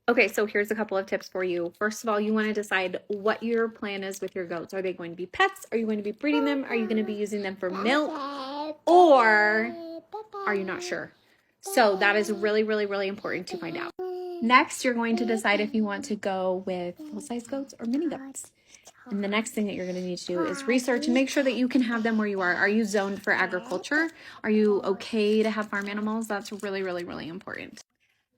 Okay, so here's a couple of tips for you. First of all, you want to decide what your plan is with your goats. Are they going to be pets? Are you going to be breeding them? Are you going to be using them for milk? Or are you not sure? So that is really, really, really important to find out. Next, you're going to decide if you want to go with full-size goats or mini goats. And the next thing that you're going to need to do is research and make sure that you can have them where you are. Are you zoned for agriculture? Are you okay to have farm animals? That's really, really, really important.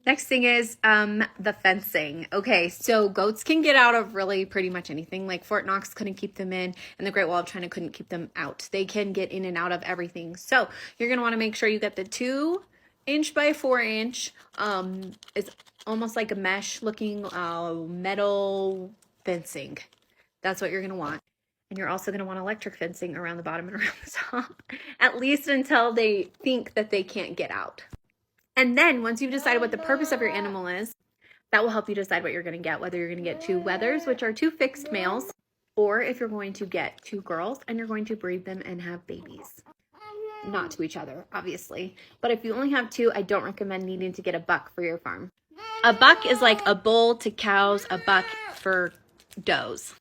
Next thing is the fencing. Okay, so goats can get out of really pretty much anything. Like Fort Knox couldn't keep them in, and the Great Wall of China couldn't keep them out. They can get in and out of everything. So you're gonna want to make sure you get the 2" by 4" it's almost like a mesh looking metal fencing. That's what you're gonna want. And you're also gonna want electric fencing around the bottom and around the top, at least until they think that they can't get out. And then once you've decided what the purpose of your animal is, that will help you decide what you're going to get, whether you're going to get 2 wethers, which are 2 fixed males, or if you're going to get 2 girls and you're going to breed them and have babies. Not to each other, obviously. But if you only have 2, I don't recommend needing to get a buck for your farm. A buck is like a bull to cows, a buck for does.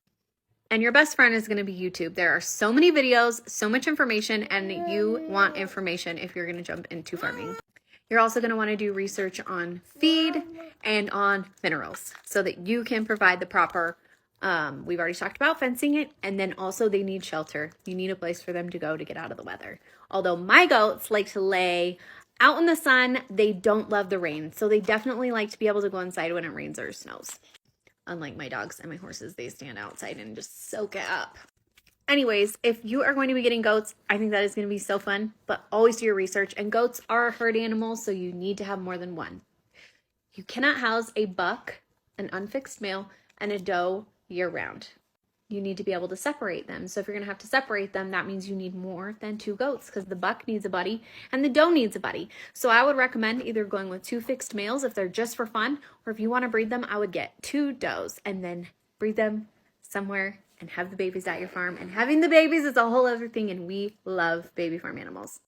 And your best friend is going to be YouTube. There are so many videos, so much information, and you want information if you're going to jump into farming. You're also going to want to do research on feed and on minerals so that you can provide the proper, we've already talked about fencing it, and then also they need shelter. You need a place for them to go to get out of the weather. Although my goats like to lay out in the sun, they don't love the rain. So they definitely like to be able to go inside when it rains or snows. Unlike my dogs and my horses, they stand outside and just soak it up. Anyways, if you are going to be getting goats, I think that is going to be so fun, but always do your research. And goats are a herd animal, so you need to have more than one. You cannot house a buck, an unfixed male, and a doe year-round. You need to be able to separate them. So if you're going to have to separate them, that means you need more than 2 goats because the buck needs a buddy and the doe needs a buddy. So I would recommend either going with 2 fixed males if they're just for fun, or if you want to breed them, I would get 2 does and then breed them somewhere and have the babies at your farm. And having the babies is a whole other thing, and we love baby farm animals.